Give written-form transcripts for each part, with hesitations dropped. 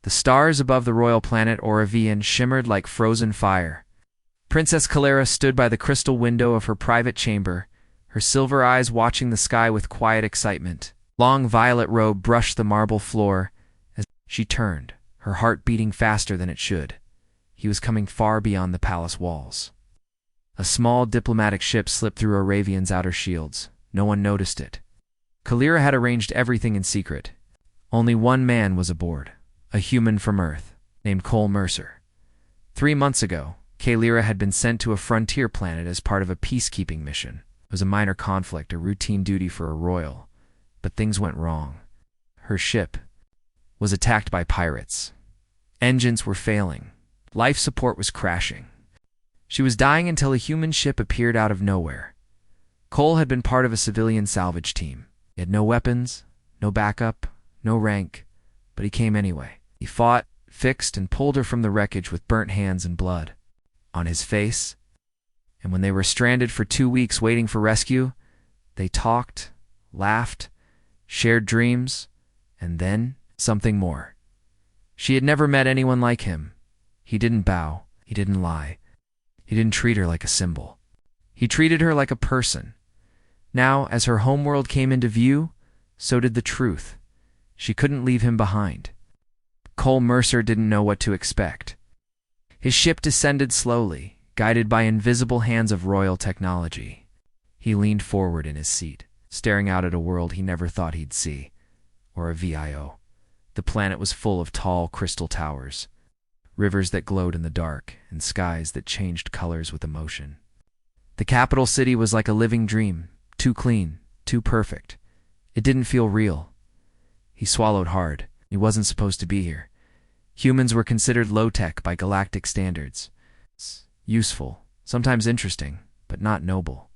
The stars above the royal planet Oravian shimmered like frozen fire. Princess Calera stood by the crystal window of her private chamber, her silver eyes watching the sky with quiet excitement. Long violet robe brushed the marble floor as she turned, her heart beating faster than it should. He was coming far beyond the palace walls. A small diplomatic ship slipped through Oravian's outer shields. No one noticed it. Calera had arranged everything in secret. Only one man was aboard, a human from Earth, named Cole Mercer. 3 months ago, Calera had been sent to a frontier planet as part of a peacekeeping mission. It was a minor conflict, a routine duty for a royal. But things went wrong. Her ship was attacked by pirates. Engines were failing. Life support was crashing. She was dying until a human ship appeared out of nowhere. Cole had been part of a civilian salvage team. He had no weapons, no backup, no rank, but he came anyway. He fought, fixed, and pulled her from the wreckage with burnt hands and blood on his face. And when they were stranded for 2 weeks waiting for rescue, they talked, laughed, shared dreams, and then something more. She had never met anyone like him. He didn't bow. He didn't lie. He didn't treat her like a symbol. He treated her like a person. Now, as her homeworld came into view, so did the truth. She couldn't leave him behind. Cole Mercer didn't know what to expect. His ship descended slowly, guided by invisible hands of royal technology. He leaned forward in his seat, staring out at a world he never thought he'd see, or a VIO. The planet was full of tall crystal towers, rivers that glowed in the dark, and skies that changed colors with emotion. The capital city was like a living dream, too clean, too perfect. It didn't feel real. He swallowed hard. He wasn't supposed to be here. Humans were considered low-tech by galactic standards. Useful, sometimes interesting, but not noble.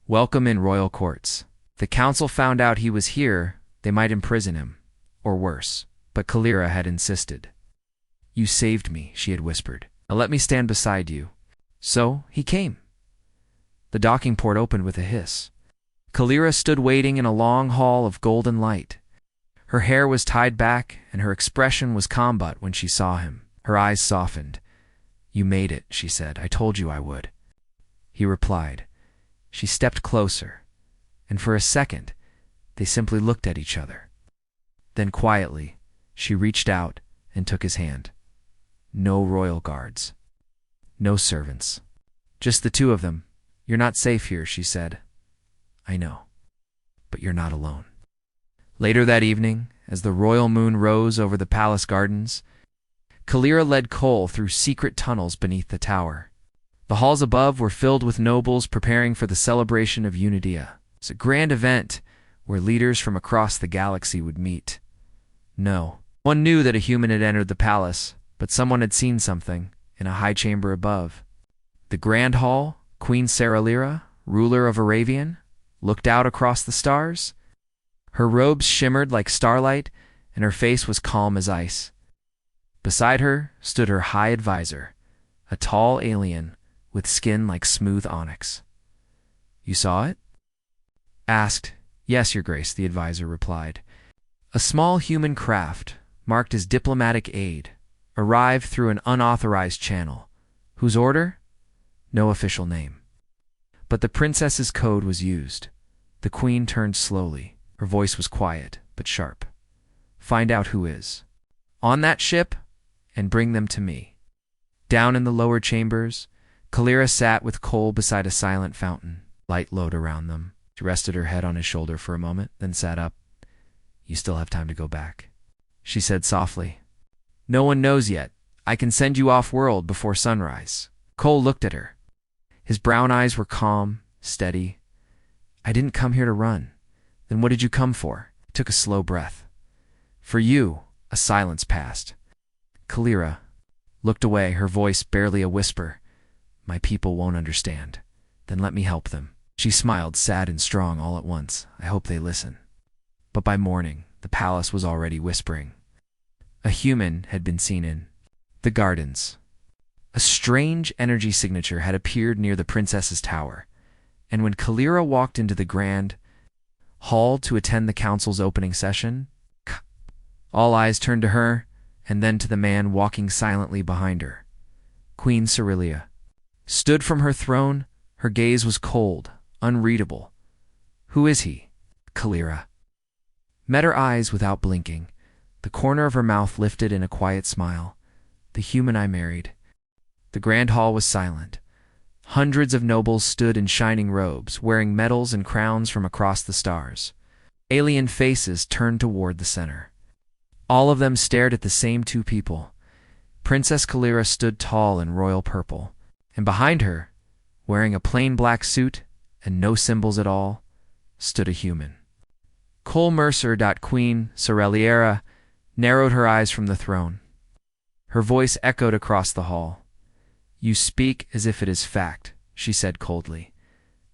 Welcome in royal courts. If the council found out he was here, they might imprison him, or worse. But Calera had insisted. "You saved me," she had whispered. "Now let me stand beside you." So he came. The docking port opened with a hiss. Calera stood waiting in a long hall of golden light. Her hair was tied back, and her expression was calm but when she saw him. Her eyes softened. "You made it," she said. "I told you I would." He replied. She stepped closer, and for a second, they simply looked at each other. Then quietly, she reached out and took his hand. No royal guards. No servants. Just the two of them. "You're not safe here," she said. "I know. But you're not alone." Later that evening, as the royal moon rose over the palace gardens, Calera led Cole through secret tunnels beneath the tower. The halls above were filled with nobles preparing for the celebration of Unidia. It's a grand event where leaders from across the galaxy would meet. No one knew that a human had entered the palace, but someone had seen something in a high chamber above. The grand hall, Queen Saralira, ruler of Oravian, looked out across the stars. Her robes shimmered like starlight, and her face was calm as ice. Beside her stood her high advisor, a tall alien with skin like smooth onyx. "You saw it?" asked. "Yes, Your Grace," the advisor replied. A small human craft, marked as diplomatic aid, arrived through an unauthorized channel. Whose order? No official name. But the princess's code was used. The queen turned slowly. Her voice was quiet, but sharp. "Find out who is on that ship, and bring them to me." Down in the lower chambers, Calera sat with Cole beside a silent fountain. Light glowed around them. She rested her head on his shoulder for a moment, then sat up. "You still have time to go back," she said softly. "No one knows yet. I can send you off-world before sunrise." Cole looked at her. His brown eyes were calm, steady. "I didn't come here to run." "Then what did you come for?" He took a slow breath. "For you." A silence passed. Calera looked away, her voice barely a whisper. "My people won't understand. Then let me help them." She smiled, sad and strong all at once. "I hope they listen." But by morning, the palace was already whispering. A human had been seen in the gardens. A strange energy signature had appeared near the princess's tower, and when Calera walked into the grand hall to attend the council's opening session, all eyes turned to her. and then to the man walking silently behind her. Queen Cerelia stood from her throne. Her gaze was cold, unreadable. "Who is he?" Kalira met her eyes without blinking. The corner of her mouth lifted in a quiet smile. "The human I married." The grand hall was silent. Hundreds of nobles stood in shining robes, wearing medals and crowns from across the stars. Alien faces turned toward the center. All of them stared at the same two people. Princess Kalira stood tall in royal purple, and behind her, wearing a plain black suit and no symbols at all, stood a human. Cole Mercer. Queen Cerelia narrowed her eyes from the throne. Her voice echoed across the hall. "You speak as if it is fact," she said coldly.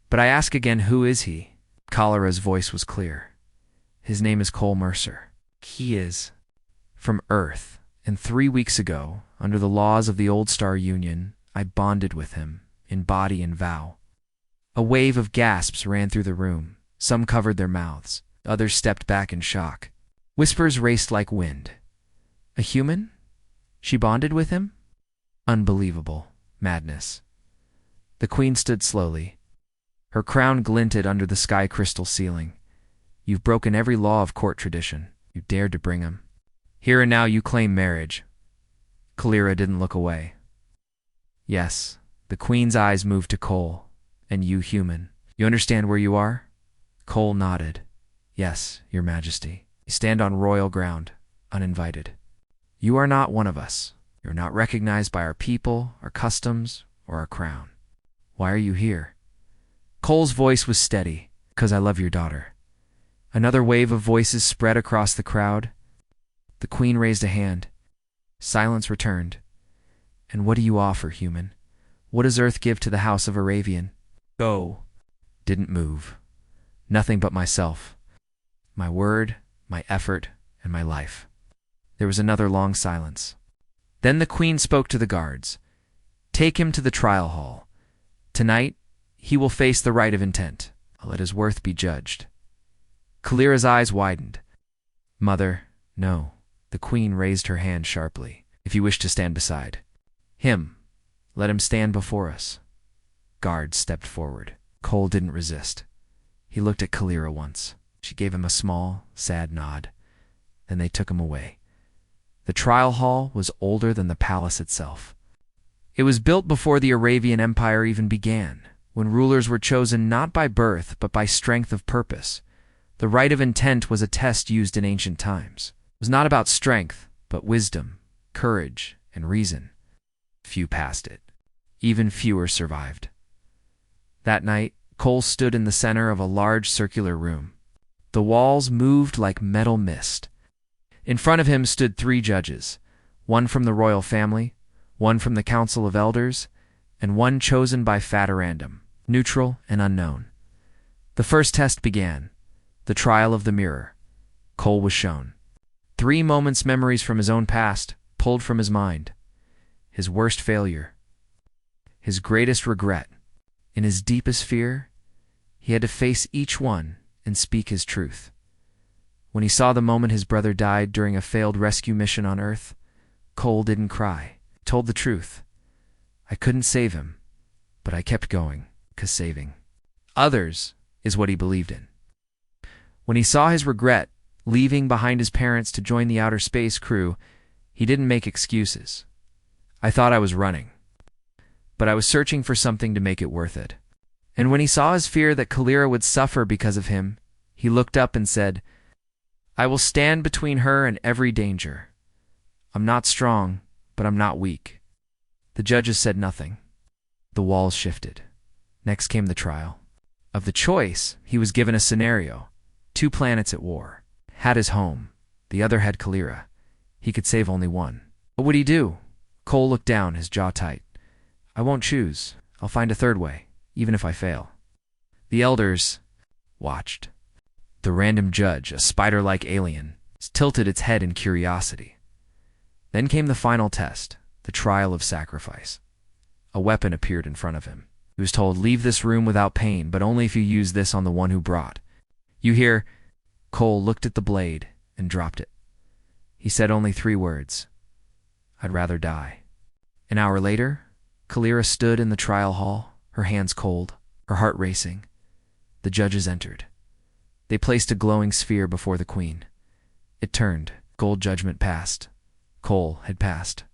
"But I ask again, who is he?" Kalira's voice was clear. "His name is Cole Mercer. He is from Earth, and 3 weeks ago, under the laws of the Old Star Union, I bonded with him, in body and vow." A wave of gasps ran through the room. Some covered their mouths. Others stepped back in shock. Whispers raced like wind. "A human? She bonded with him?" Unbelievable. Madness. The queen stood slowly. Her crown glinted under the sky crystal ceiling. "You've broken every law of court tradition. You dared to bring him. Here and now you claim marriage." Kalira didn't look away. "Yes." The queen's eyes moved to Cole. "And you, human, you understand where you are?" Cole nodded. "Yes, your majesty. You stand on royal ground, uninvited. You are not one of us. You're not recognized by our people, our customs, or our crown. Why are you here?" Cole's voice was steady. "Because I love your daughter." Another wave of voices spread across the crowd. The queen raised a hand. Silence returned. "And what do you offer, human? What does Earth give to the House of Aravian?" "Go." Didn't move. "Nothing but myself. My word, my effort, and my life." There was another long silence. Then the queen spoke to the guards. "Take him to the trial hall. Tonight, he will face the right of intent. I'll let his worth be judged." Kalira's eyes widened. "Mother, no." The queen raised her hand sharply. "If you wish to stand beside him, let him stand before us." Guards stepped forward. Cole didn't resist. He looked at Kalira once. She gave him a small, sad nod. Then they took him away. The trial hall was older than the palace itself. It was built before the Aravian Empire even began, when rulers were chosen not by birth but by strength of purpose. The right of intent was a test used in ancient times. It was not about strength, but wisdom, courage, and reason. Few passed it. Even fewer survived. That night, Cole stood in the center of a large circular room. The walls moved like metal mist. In front of him stood 3 judges, one from the royal family, one from the Council of Elders, and one chosen by fate random, neutral and unknown. The first test began, the trial of the mirror. Cole was shown. 3 moments memories from his own past, pulled from his mind. His worst failure. His greatest regret. In his deepest fear, he had to face each one and speak his truth. When he saw the moment his brother died during a failed rescue mission on Earth, Cole didn't cry. He told the truth. "I couldn't save him, but I kept going, 'cause saving others is what he believed in." When he saw his regret, leaving behind his parents to join the outer space crew, he didn't make excuses. "I thought I was running, but I was searching for something to make it worth it." And when he saw his fear that Kalira would suffer because of him, he looked up and said, "I will stand between her and every danger. I'm not strong, but I'm not weak." The judges said nothing. The walls shifted. Next came the trial. Of the choice, he was given a scenario. 2 planets at war. Had his home. The other had Kalira. He could save only one. What would he do? Cole looked down, his jaw tight. "I won't choose. I'll find a third way, even if I fail." The elders watched. The random judge, a spider-like alien, tilted its head in curiosity. Then came the final test, the trial of sacrifice. A weapon appeared in front of him. He was told, "Leave this room without pain, but only if you use this on the one who brought." "You hear?" Cole looked at the blade and dropped it. He said only 3 words, I'd rather die. An hour later, Kalira stood in the trial hall, her hands cold, her heart racing. The judges entered. They placed a glowing sphere before the queen. It turned. Gold judgment passed. Cole had passed.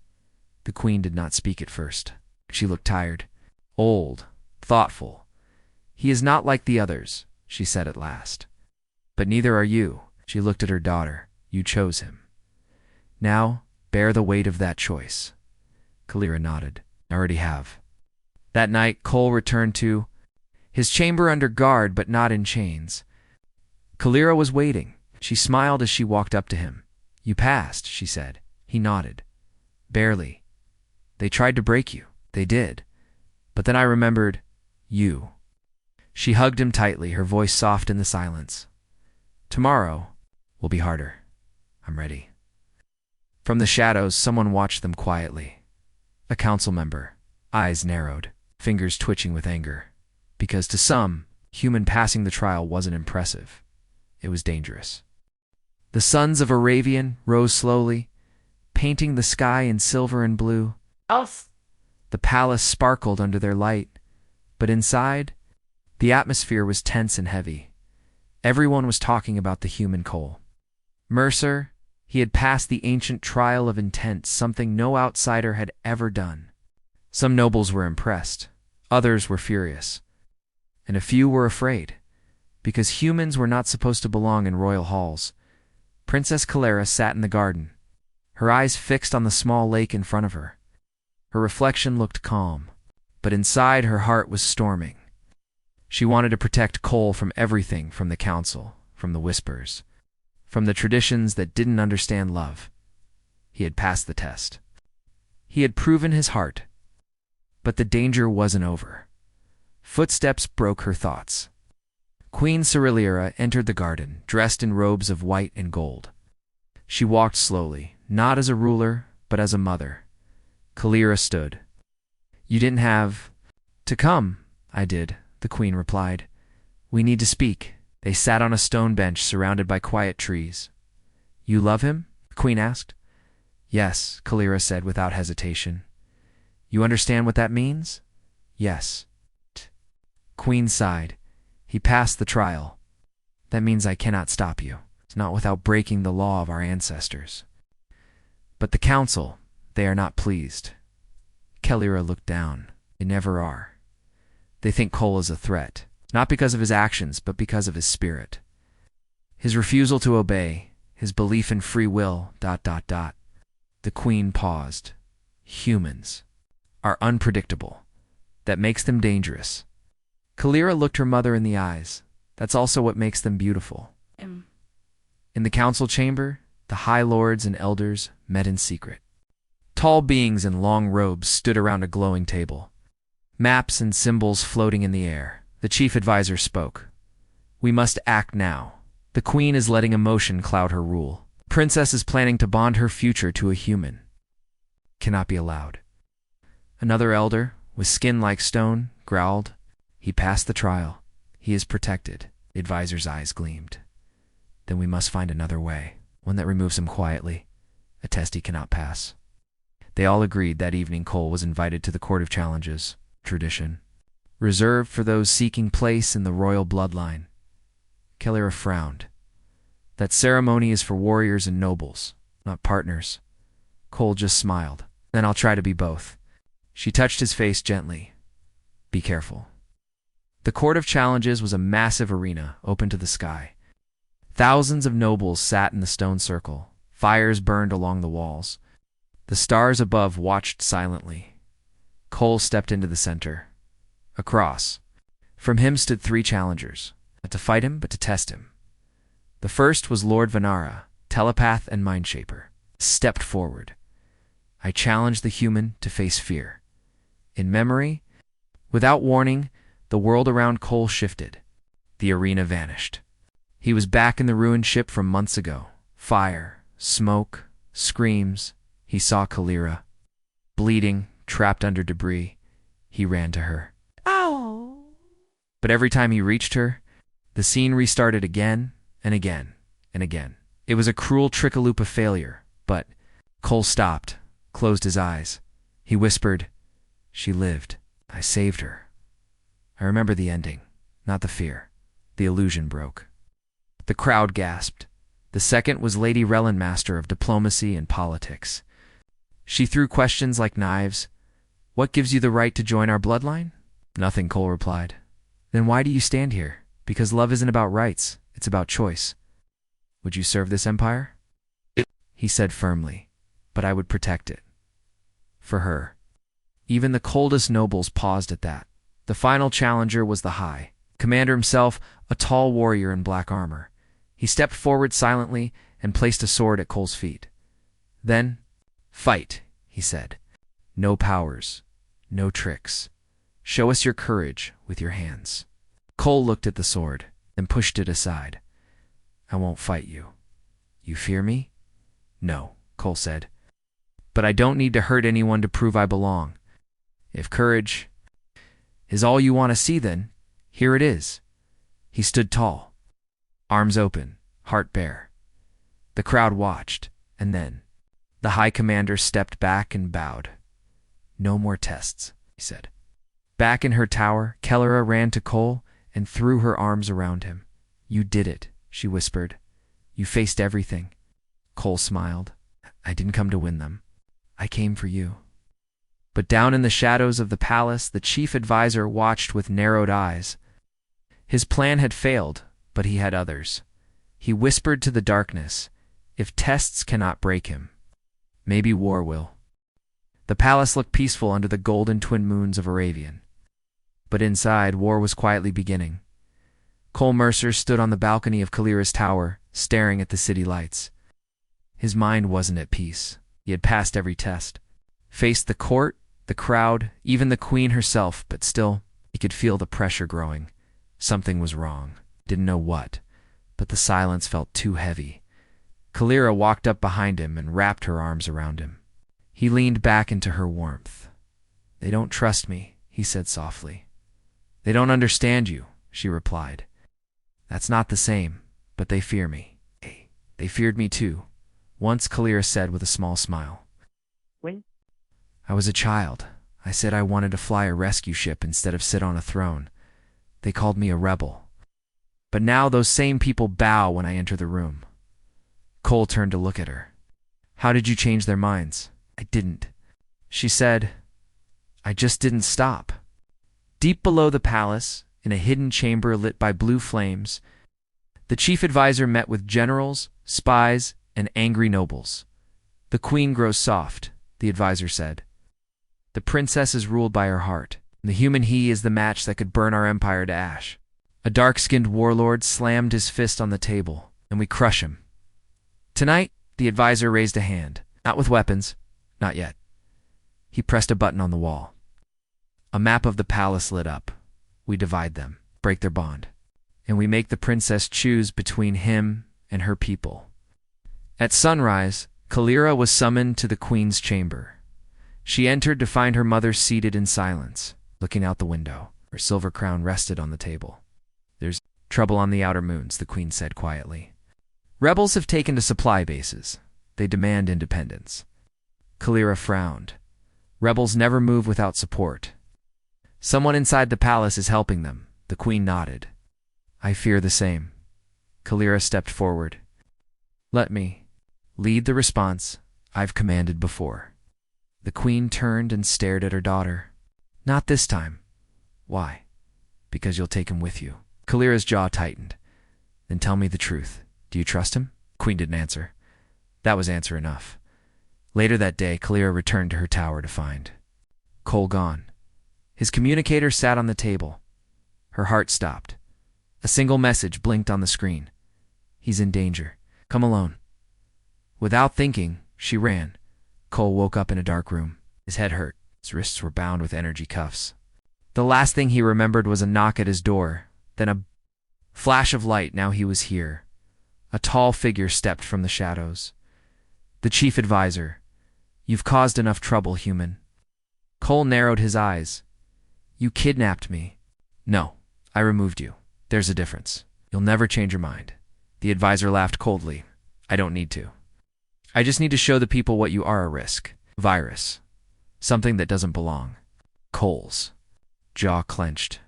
The queen did not speak at first. She looked tired, old, thoughtful. "He is not like the others," she said at last. "But neither are you." She looked at her daughter. "You chose him. Now, bear the weight of that choice." Kalira nodded. "I already have." That night, Cole returned to his chamber under guard but not in chains. Kalira was waiting. She smiled as she walked up to him. "You passed," she said. He nodded. "Barely. They tried to break you. They did. But then I remembered you." She hugged him tightly, her voice soft in the silence. "Tomorrow will be harder. I'm ready." From the shadows, someone watched them quietly. A council member, eyes narrowed, fingers twitching with anger. Because to some, human passing the trial wasn't impressive. It was dangerous. The suns of Aravian rose slowly, painting the sky in silver and blue. The palace sparkled under their light, but inside, the atmosphere was tense and heavy. Everyone was talking about the human Cole. Mercer, he had passed the ancient trial of intent, something no outsider had ever done. Some nobles were impressed, others were furious, and a few were afraid, because humans were not supposed to belong in royal halls. Princess Kalira sat in the garden, her eyes fixed on the small lake in front of her. Her reflection looked calm, but inside her heart was storming. She wanted to protect Cole from everything, from the council, from the whispers, from the traditions that didn't understand love. He had passed the test. He had proven his heart. But the danger wasn't over. Footsteps broke her thoughts. Queen Ceriliera entered the garden, dressed in robes of white and gold. She walked slowly, not as a ruler, but as a mother. Kalira stood. "You didn't have to come." "I did," the queen replied. "We need to speak." They sat on a stone bench surrounded by quiet trees. "You love him?" the queen asked. "Yes," Kalira said without hesitation. "You understand what that means?" "Yes." Queen sighed. "He passed the trial. That means I cannot stop you. It's not without breaking the law of our ancestors." "But the council, they are not pleased." Kalira looked down. "They never are. They think Cole is a threat, not because of his actions, but because of his spirit. His refusal to obey, his belief in free will, ... The queen paused. "Humans are unpredictable. That makes them dangerous." Kalira looked her mother in the eyes. "That's also what makes them beautiful." In the council chamber, the high lords and elders met in secret. Tall beings in long robes stood around a glowing table, maps and symbols floating in the air. The chief advisor spoke. "We must act now. The queen is letting emotion cloud her rule. Princess is planning to bond her future to a human. Cannot be allowed." Another elder, with skin like stone, growled. "He passed the trial. He is protected." The advisor's eyes gleamed. "Then we must find another way, one that removes him quietly. A test he cannot pass." They all agreed that evening Cole was invited to the Court of Challenges, tradition, reserved for those seeking place in the royal bloodline. Kalira frowned. "That ceremony is for warriors and nobles, not partners." Cole just smiled. "Then I'll try to be both." She touched his face gently. "Be careful." The Court of Challenges was a massive arena, open to the sky. Thousands of nobles sat in the stone circle. Fires burned along the walls. The stars above watched silently. Cole stepped into the center. Across, from him stood 3 challengers, not to fight him, but to test him. The first was Lord Vanara, telepath and mindshaper. Stepped forward. "I challenge the human to face fear." In memory, without warning, the world around Cole shifted. The arena vanished. He was back in the ruined ship from months ago. Fire, smoke, screams. He saw Kalira, bleeding, trapped under debris. He ran to her. "Ow!" But every time he reached her, the scene restarted again and again and again. It was a cruel trick-a-loop of failure, but Cole stopped, closed his eyes. He whispered, "She lived. I saved her." I remember the ending, not the fear. The illusion broke. The crowd gasped. The second was Lady Relin, master of diplomacy and politics. She threw questions like knives. "What gives you the right to join our bloodline?" "Nothing," Cole replied. "Then why do you stand here?" "Because love isn't about rights, it's about choice." "Would you serve this empire?" He said firmly, "But I would protect it. For her." Even the coldest nobles paused at that. The final challenger was the High Commander himself, a tall warrior in black armor. He stepped forward silently and placed a sword at Cole's feet. Then, "Fight," he said. "No powers, no tricks. Show us your courage with your hands." Cole looked at the sword, then pushed it aside. "I won't fight you." "You fear me?" "No," Cole said. "But I don't need to hurt anyone to prove I belong. If courage is all you want to see, then here it is." He stood tall, arms open, heart bare. The crowd watched, and then the High Commander stepped back and bowed. "No more tests," he said. Back in her tower, Kellera ran to Cole and threw her arms around him. "You did it," she whispered. "You faced everything." Cole smiled. "I didn't come to win them. I came for you." But down in the shadows of the palace, the chief advisor watched with narrowed eyes. His plan had failed, but he had others. He whispered to the darkness, "If tests cannot break him, maybe war will." The palace looked peaceful under the golden twin moons of Aravian. But inside, war was quietly beginning. Cole Mercer stood on the balcony of Kalira's tower, staring at the city lights. His mind wasn't at peace. He had passed every test. Faced the court, the crowd, even the queen herself, but still, he could feel the pressure growing. Something was wrong. Didn't know what, but the silence felt too heavy. Kalira walked up behind him and wrapped her arms around him. He leaned back into her warmth. "They don't trust me," he said softly. "They don't understand you," she replied. "That's not the same, but they fear me." "Hey, they feared me too," once Kalira said with a small smile. When? "I was a child. I said I wanted to fly a rescue ship instead of sit on a throne. They called me a rebel. But now those same people bow when I enter the room." Cole turned to look at her. "How did you change their minds?" "I didn't." She said, "I just didn't stop." Deep below the palace, in a hidden chamber lit by blue flames, the chief advisor met with generals, spies, and angry nobles. "The queen grows soft," the advisor said. "The princess is ruled by her heart. The human he is the match that could burn our empire to ash." A dark-skinned warlord slammed his fist on the table, "And we crush him." "Tonight," the advisor raised a hand. "Not with weapons. Not yet." He pressed a button on the wall. A map of the palace lit up. "We divide them, break their bond, and we make the princess choose between him and her people." At sunrise, Kalira was summoned to the queen's chamber. She entered to find her mother seated in silence, looking out the window. Her silver crown rested on the table. "There's trouble on the outer moons," the queen said quietly. "Rebels have taken to supply bases. They demand independence." Kalira frowned. "Rebels never move without support. Someone inside the palace is helping them." The queen nodded. "I fear the same." Kalira stepped forward. "Let me lead the response I've commanded before." The queen turned and stared at her daughter. "Not this time." "Why?" "Because you'll take him with you." Kalira's jaw tightened. "Then tell me the truth. Do you trust him?" Queen didn't answer. That was answer enough. Later that day, Kalira returned to her tower to find Cole gone. His communicator sat on the table. Her heart stopped. A single message blinked on the screen. "He's in danger. Come alone." Without thinking, she ran. Cole woke up in a dark room. His head hurt. His wrists were bound with energy cuffs. The last thing he remembered was a knock at his door, then a flash of light. Now he was here. A tall figure stepped from the shadows. The chief advisor. "You've caused enough trouble, human." Cole narrowed his eyes. "You kidnapped me." "No, I removed you. There's a difference. You'll never change your mind." The advisor laughed coldly. "I don't need to. I just need to show the people what you are a risk. Virus. Something that doesn't belong. Cole's jaw clenched.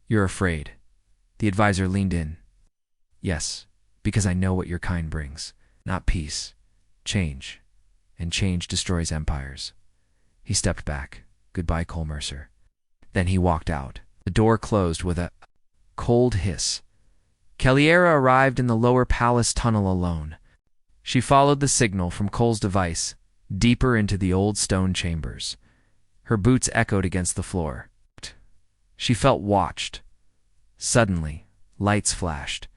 You're afraid. The advisor leaned in. Yes, because I know what your kind brings. Not peace. Change. And change destroys empires. He stepped back. Goodbye, Cole Mercer. Then he walked out. The door closed with a cold hiss. Caliera arrived in the lower palace tunnel alone. She followed the signal from Cole's device, deeper into the old stone chambers. Her boots echoed against the floor. She felt watched. Suddenly, lights flashed.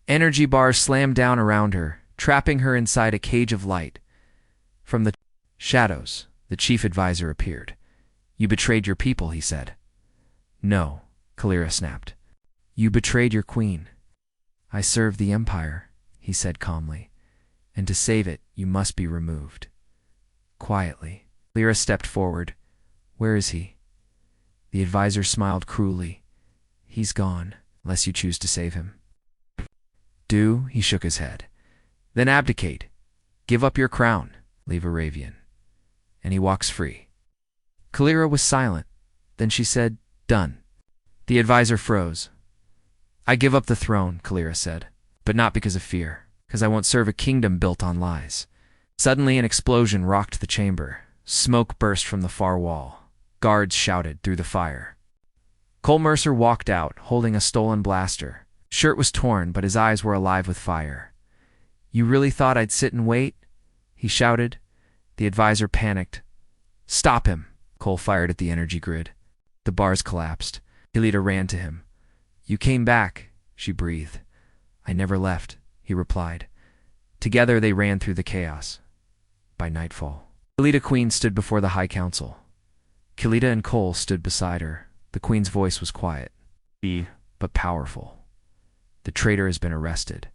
Energy bars slammed down around her, trapping her inside a cage of light. From the shadows, the chief advisor appeared. You betrayed your people, he said. No, Caliera snapped. You betrayed your queen. I serve the Empire, he said calmly. And to save it, you must be removed. Quietly, Caliera stepped forward. Where is he? The advisor smiled cruelly. He's gone, unless you choose to save him. Do? He shook his head. Then abdicate. Give up your crown. Leave Aravian. And he walks free. Caliera was silent. Then she said, Done. The advisor froze. I give up the throne, Caliera said, but not because of fear, because I won't serve a kingdom built on lies. Suddenly an explosion rocked the chamber. Smoke burst from the far wall. Guards shouted through the fire. Cole Mercer walked out, holding a stolen blaster. Shirt was torn, but his eyes were alive with fire. You really thought I'd sit and wait? He shouted. The advisor panicked. Stop him! Cole fired at the energy grid. The bars collapsed. Hilita ran to him. You came back, she breathed. I never left, he replied. Together they ran through the chaos. By nightfall, Hilita Queen stood before the High Council. Hilita and Cole stood beside her. The Queen's voice was quiet, but powerful. The traitor has been arrested.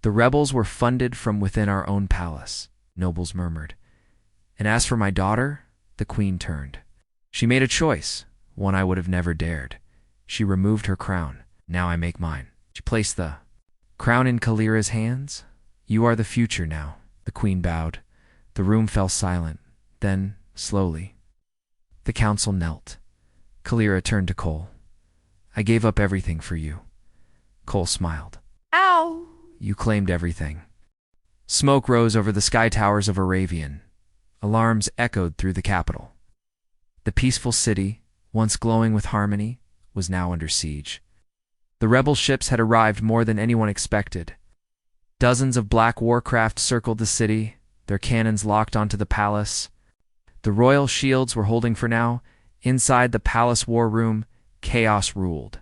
The rebels were funded from within our own palace, nobles murmured. And as for my daughter, the Queen turned. She made a choice, one I would have never dared. She removed her crown. Now I make mine. She placed the crown in Caliera's hands. You are the future now. The Queen bowed. The room fell silent. Then, slowly, the council knelt. Caliera turned to Cole. I gave up everything for you. Cole smiled. Ow! You claimed everything. Smoke rose over the sky towers of Aravian. Alarms echoed through the capital. The peaceful city, once glowing with harmony, was now under siege. The rebel ships had arrived more than anyone expected. Dozens of black warcraft circled the city, their cannons locked onto the palace. The royal shields were holding for now. Inside the palace war room, chaos ruled.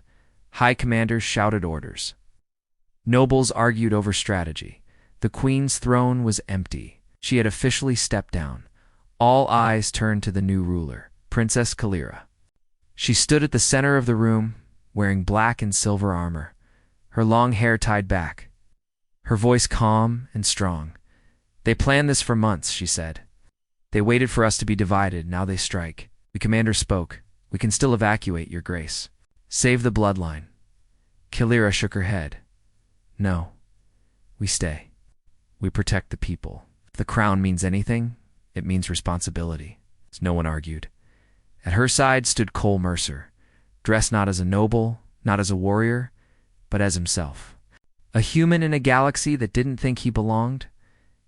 High commanders shouted orders. Nobles argued over strategy. The Queen's throne was empty. She had officially stepped down. All eyes turned to the new ruler, Princess Caliera. She stood at the center of the room, wearing black and silver armor, her long hair tied back. Her voice calm and strong. They planned this for months, she said. They waited for us to be divided, now they strike. The commander spoke. We can still evacuate, your grace. Save the bloodline. Caliera shook her head. No. We stay. We protect the people. If the crown means anything, it means responsibility. No one argued. At her side stood Cole Mercer, dressed not as a noble, not as a warrior, but as himself. A human in a galaxy that didn't think he belonged.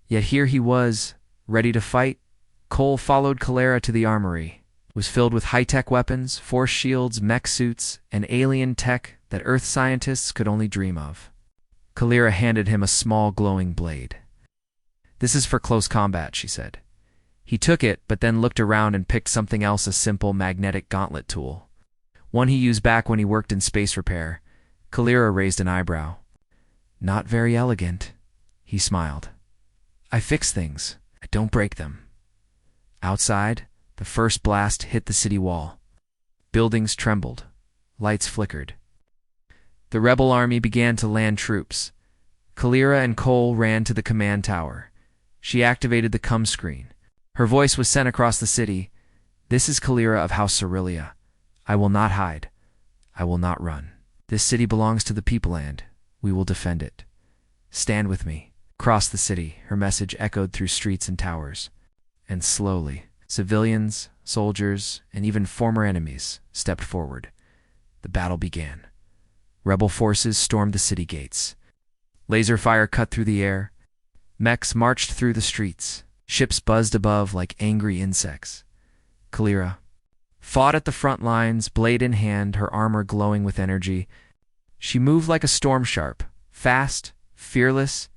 Yet here he was, ready to fight. Cole followed Caliera to the armory. It was filled with high-tech weapons, force shields, mech suits, and alien tech that Earth scientists could only dream of. Caliera handed him a small glowing blade. This is for close combat, she said. He took it, but then looked around and picked something else, a simple magnetic gauntlet tool. One he used back when he worked in space repair. Caliera raised an eyebrow. Not very elegant, he smiled. I fix things. I don't break them. Outside, the first blast hit the city wall. Buildings trembled. Lights flickered. The rebel army began to land troops. Caliera and Cole ran to the command tower. She activated the come screen. Her voice was sent across the city. This is Caliera of House Cerelia. I will not hide. I will not run. This city belongs to the people and we will defend it. Stand with me. Across the city, her message echoed through streets and towers. And slowly, civilians, soldiers, and even former enemies stepped forward. The battle began. Rebel forces stormed the city gates. Laser fire cut through the air. Mechs marched through the streets. Ships buzzed above like angry insects. Kalira fought at the front lines, blade in hand, her armor glowing with energy. She moved like a storm sharp, fast, fearless.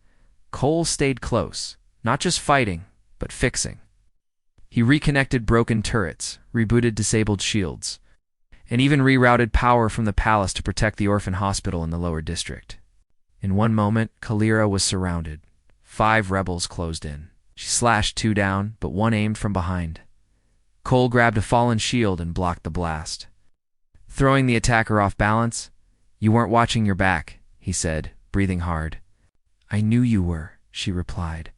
Cole stayed close, not just fighting, but fixing. He reconnected broken turrets, rebooted disabled shields, and even rerouted power from the palace to protect the orphan hospital in the lower district. In one moment, Kalira was surrounded. 5 rebels closed in. She slashed 2 down, but 1 aimed from behind. Cole grabbed a fallen shield and blocked the blast. Throwing the attacker off balance, "You weren't watching your back," he said, breathing hard. "I knew you were," she replied.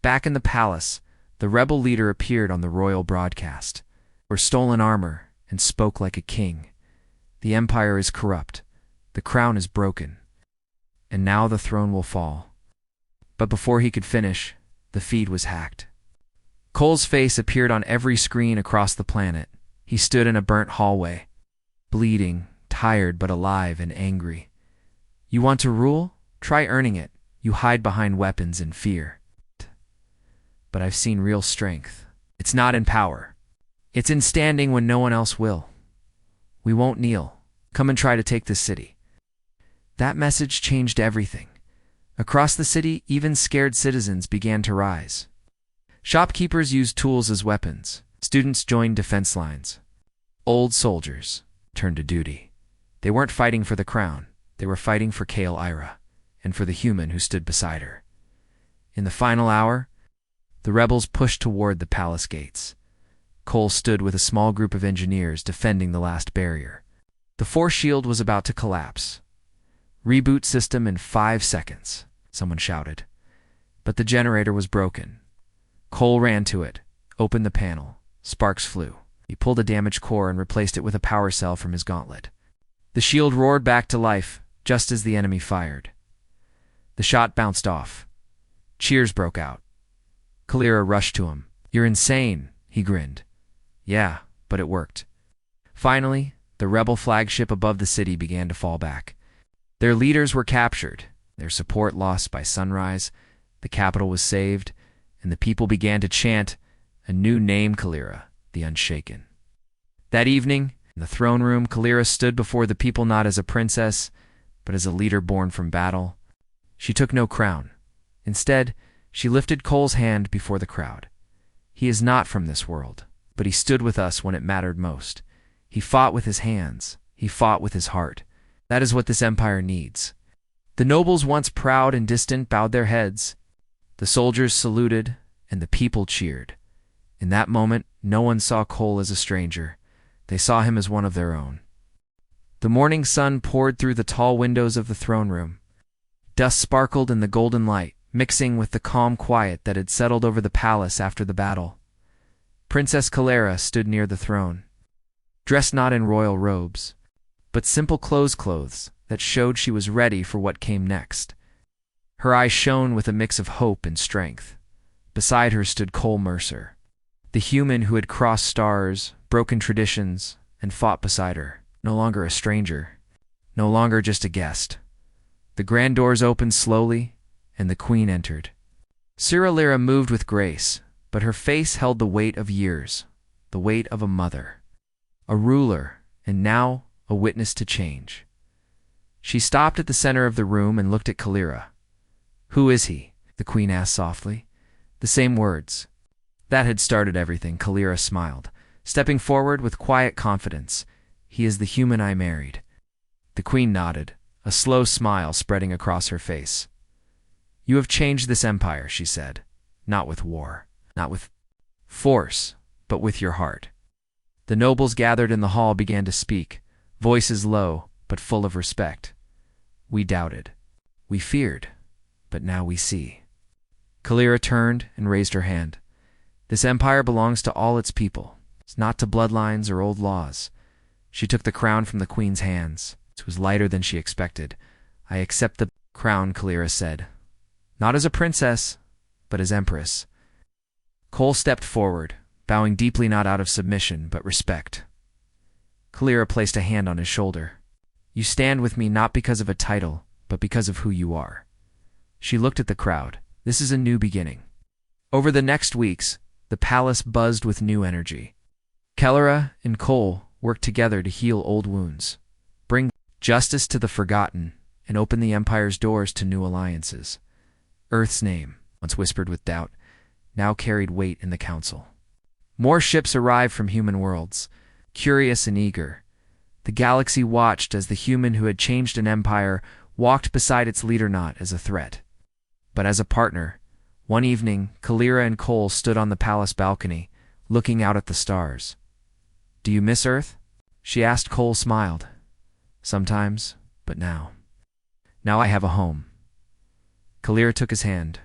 Back in the palace, the rebel leader appeared on the royal broadcast, wore stolen armor, and spoke like a king. "The empire is corrupt. The crown is broken. And now the throne will fall." But before he could finish, the feed was hacked. Cole's face appeared on every screen across the planet. He stood in a burnt hallway, bleeding, tired but alive and angry. "You want to rule? Try earning it. You hide behind weapons and fear. But I've seen real strength. It's not in power. It's in standing when no one else will. We won't kneel. Come and try to take this city." That message changed everything. Across the city, even scared citizens began to rise. Shopkeepers used tools as weapons. Students joined defense lines. Old soldiers turned to duty. They weren't fighting for the crown. They were fighting for Kale Ira, and for the human who stood beside her. In the final hour, the rebels pushed toward the palace gates. Cole stood with a small group of engineers defending the last barrier. The force shield was about to collapse. "Reboot system in 5 seconds," someone shouted. But the generator was broken. Cole ran to it, opened the panel. Sparks flew. He pulled a damaged core and replaced it with a power cell from his gauntlet. The shield roared back to life just as the enemy fired. The shot bounced off. Cheers broke out. Kalira rushed to him. "You're insane," he grinned. "Yeah, but it worked." Finally, the rebel flagship above the city began to fall back. Their leaders were captured, their support lost by sunrise, the capital was saved, and the people began to chant a new name: Kalira, the Unshaken. That evening, in the throne room, Kalira stood before the people not as a princess, but as a leader born from battle. She took no crown. Instead, she lifted Cole's hand before the crowd. "He is not from this world, but he stood with us when it mattered most. He fought with his hands. He fought with his heart. That is what this empire needs." The nobles, once proud and distant, bowed their heads. The soldiers saluted, and the people cheered. In that moment, no one saw Cole as a stranger. They saw him as one of their own. The morning sun poured through the tall windows of the throne room. Dust sparkled in the golden light, mixing with the calm quiet that had settled over the palace after the battle. Princess Kalira stood near the throne, dressed not in royal robes, but simple clothes that showed she was ready for what came next. Her eyes shone with a mix of hope and strength. Beside her stood Cole Mercer, the human who had crossed stars, broken traditions, and fought beside her. No longer a stranger, no longer just a guest. The grand doors opened slowly, and the queen entered. Lira moved with grace, but her face held the weight of years, the weight of a mother, a ruler, and now a witness to change. She stopped at the center of the room and looked at Kalira. "Who is he?" the queen asked softly. The same words. That had started everything. Kalira smiled, stepping forward with quiet confidence. "He is the human I married." The queen nodded, a slow smile spreading across her face. "You have changed this empire," she said. "Not with war, not with force, but with your heart." The nobles gathered in the hall began to speak, voices low but full of respect. "We doubted. We feared. But now we see." Kalira turned and raised her hand. "This empire belongs to all its people. It's not to bloodlines or old laws." She took the crown from the queen's hands. It was lighter than she expected. "I accept the crown," Kalira said. "Not as a princess, but as empress." Cole stepped forward, bowing deeply not out of submission, but respect. Kalira placed a hand on his shoulder. You stand with me not because of a title, but because of who you are. She looked at the crowd. This is a new beginning. Over the next weeks, the palace buzzed with new energy. Kalira and Cole worked together to heal old wounds, bring justice to the forgotten, and open the Empire's doors to new alliances. Earth's name, once whispered with doubt, now carried weight in the council. More ships arrived from human worlds, curious and eager. The galaxy watched as the human who had changed an empire walked beside its leader not as a threat, but as a partner. One evening, Kalira and Cole stood on the palace balcony, looking out at the stars. Do you miss Earth? She asked. Cole smiled. Sometimes, but now. Now I have a home. Kalira took his hand.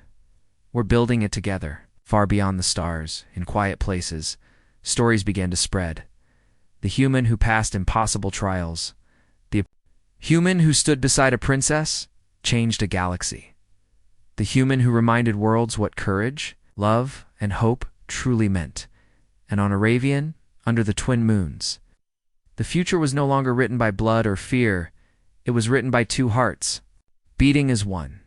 We're building it together. Far beyond the stars, in quiet places, stories began to spread. The human who passed impossible trials, the human who stood beside a princess, changed a galaxy. The human who reminded worlds what courage, love, and hope truly meant. And on Aravian, under the twin moons, the future was no longer written by blood or fear. It was written by two hearts, beating as one.